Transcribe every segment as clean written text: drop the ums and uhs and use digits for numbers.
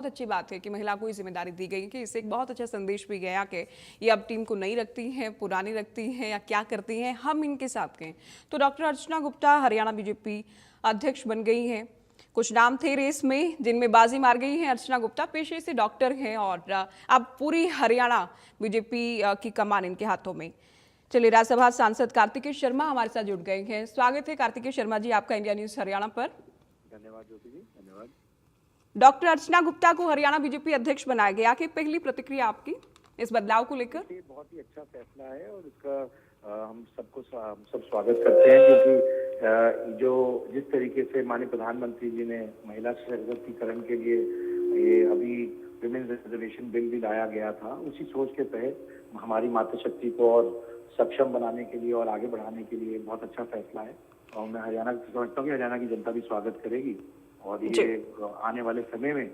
बहुत अच्छी बात है कि महिला को ये जिम्मेदारी दी गई कि इससे एक बहुत अच्छा संदेश भी गया कि ये अब टीम को नहीं रखती हैं, पुरानी रखती हैं या क्या करती हैं, हम इनके साथ गए। तो डॉक्टर अर्चना गुप्ता हरियाणा बीजेपी अध्यक्ष बन गई हैं। कुछ नाम थे रेस में जिनमें बाजी मार गई हैं अर्चना गुप्ता। पेशे से डॉक्टर हैं और अब पूरी हरियाणा बीजेपी की कमान इनके हाथों में। चलिए, राज्यसभा सांसद कार्तिकेय शर्मा हमारे साथ जुड़ गए हैं। स्वागत है कार्तिकेय शर्मा जी आपका इंडिया न्यूज हरियाणा पर। धन्यवाद ज्योति जी, धन्यवाद। डॉक्टर अर्चना गुप्ता को हरियाणा बीजेपी अध्यक्ष बनाया गया कि पहली प्रतिक्रिया आपकी इस बदलाव को लेकर? ये बहुत ही अच्छा फैसला है और इसका हम सब स्वागत करते हैं, क्योंकि जो जिस तरीके से माननीय प्रधानमंत्री जी ने महिला सशक्तिकरण के लिए ये अभी विमेन्स रिजर्वेशन बिल भी लाया गया था, उसी सोच के तहत हमारी मातृशक्ति को और सक्षम बनाने के लिए और आगे बढ़ाने के लिए बहुत अच्छा फैसला है। और मैं हरियाणा समझता हूँ कि हरियाणा की जनता भी स्वागत करेगी और ये आने वाले समय में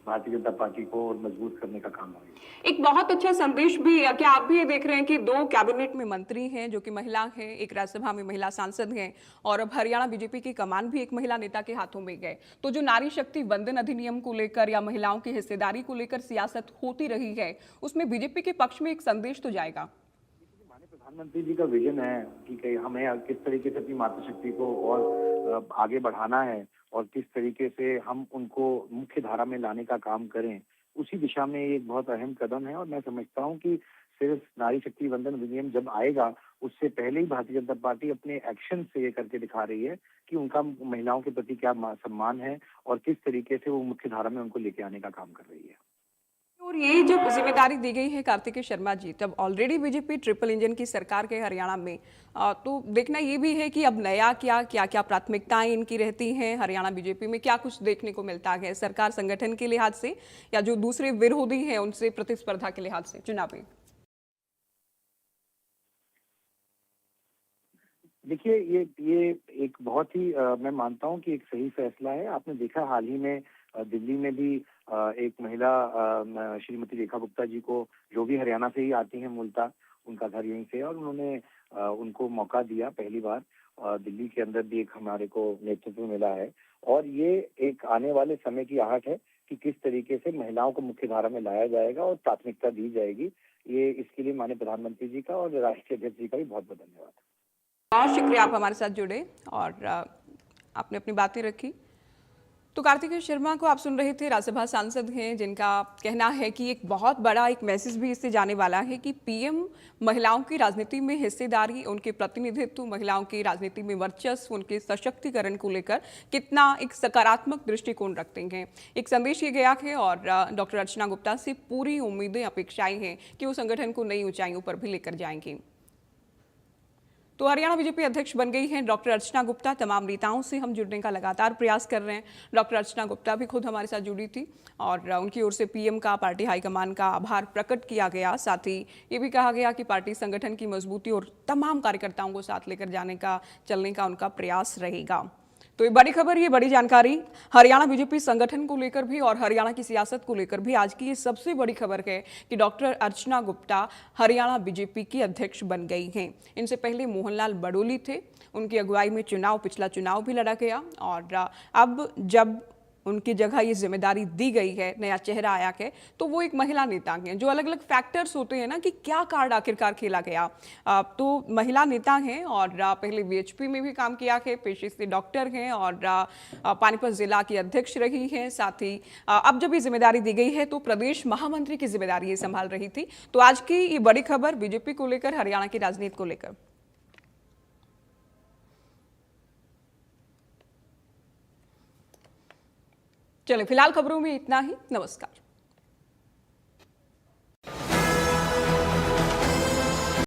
भारतीय जनता पार्टी को मजबूत करने का काम होगा। एक बहुत अच्छा संदेश भी क्या आप भी ये देख रहे हैं कि 2 कैबिनेट में मंत्री हैं जो कि महिला हैं, एक राज्यसभा में महिला सांसद हैं और अब हरियाणा बीजेपी की कमान भी एक महिला नेता के हाथों में गए। तो जो नारी शक्ति वंदन अधिनियम को लेकर या महिलाओं की हिस्सेदारी को लेकर सियासत होती रही है, उसमें बीजेपी के पक्ष में एक संदेश तो जाएगा। प्रधानमंत्री जी का विजन है कि हमें किस तरीके से अपनी मातृशक्ति को और आगे बढ़ाना है और किस तरीके से हम उनको मुख्य धारा में लाने का काम करें, उसी दिशा में एक बहुत अहम कदम है। और मैं समझता हूं कि सिर्फ नारी शक्ति वंदन अधिनियम जब आएगा, उससे पहले ही भारतीय जनता पार्टी अपने एक्शन से ये करके दिखा रही है कि उनका महिलाओं के प्रति क्या सम्मान है और किस तरीके से वो मुख्य धारा में उनको लेके आने का काम कर रही है। और ये जब जिम्मेदारी दी गई है कार्तिकेय शर्मा जी, तब ऑलरेडी बीजेपी ट्रिपल इंजन की सरकार के हरियाणा में, तो देखना ये भी है कि अब नया क्या क्या क्या प्राथमिकताएं इनकी रहती हैं हरियाणा बीजेपी में, क्या कुछ देखने को मिलता है सरकार संगठन के लिहाज से या जो दूसरे विरोधी हैं उनसे प्रतिस्पर्धा के लिहाज से चुनावी? देखिए, ये एक बहुत ही मैं मानता हूं कि एक सही फैसला है। आपने देखा हाल ही में दिल्ली में भी एक महिला श्रीमती रेखा गुप्ता जी को, जो भी हरियाणा से ही आती हैं मूलतः, उनका घर यहीं से, और उन्होंने उनको मौका दिया पहली बार। दिल्ली के अंदर भी एक हमारे को नेतृत्व मिला है और ये एक आने वाले समय की आहट है कि किस तरीके से महिलाओं को मुख्य धारा में लाया जाएगा और प्राथमिकता दी जाएगी। ये इसके लिए माननीय प्रधानमंत्री जी का और राष्ट्रीय अध्यक्ष जी का भी बहुत बहुत धन्यवाद। बहुत शुक्रिया आप हमारे साथ जुड़े और आपने अपनी बातें रखी। तो कार्तिकेय शर्मा को आप सुन रहे थे, राज्यसभा सांसद हैं जिनका कहना है कि एक बहुत बड़ा एक मैसेज भी इससे जाने वाला है कि पीएम महिलाओं की राजनीति में हिस्सेदारी, उनके प्रतिनिधित्व, महिलाओं की राजनीति में वर्चस्व, उनके सशक्तिकरण को लेकर कितना एक सकारात्मक दृष्टिकोण रखते हैं। एक संदेश ये गया है और डॉक्टर अर्चना गुप्ता से पूरी उम्मीदें, अपेक्षाएं हैं कि वो संगठन को नई ऊंचाइयों पर भी लेकर जाएंगी। तो हरियाणा बीजेपी अध्यक्ष बन गई हैं डॉक्टर अर्चना गुप्ता। तमाम नेताओं से हम जुड़ने का लगातार प्रयास कर रहे हैं। डॉक्टर अर्चना गुप्ता भी खुद हमारे साथ जुड़ी थी और उनकी ओर से पीएम का, पार्टी हाईकमान का आभार प्रकट किया गया। साथ ही ये भी कहा गया कि पार्टी संगठन की मजबूती और तमाम कार्यकर्ताओं को साथ लेकर जाने का, चलने का उनका प्रयास रहेगा। तो ये बड़ी खबर, ये बड़ी जानकारी हरियाणा बीजेपी संगठन को लेकर भी और हरियाणा की सियासत को लेकर भी आज की ये सबसे बड़ी खबर है कि डॉक्टर अर्चना गुप्ता हरियाणा बीजेपी की अध्यक्ष बन गई हैं। इनसे पहले मोहनलाल बडोली थे, उनकी अगुवाई में पिछला चुनाव भी लड़ा गया और अब जब उनकी जगह ये जिम्मेदारी दी गई है, नया चेहरा आया है, तो वो एक महिला नेता हैं। जो अलग अलग फैक्टर्स होते हैं ना कि क्या कार्ड आखिरकार खेला गया, तो महिला नेता हैं और पहले वीएचपी में भी काम किया है, पेशे से डॉक्टर हैं और पानीपत जिला की अध्यक्ष रही हैं। साथ ही अब जब ये जिम्मेदारी दी गई है तो प्रदेश महामंत्री की जिम्मेदारी ये संभाल रही थी। तो आज की ये बड़ी खबर बीजेपी को लेकर, हरियाणा की राजनीति को लेकर। चलिए, फिलहाल खबरों में इतना ही। नमस्कार।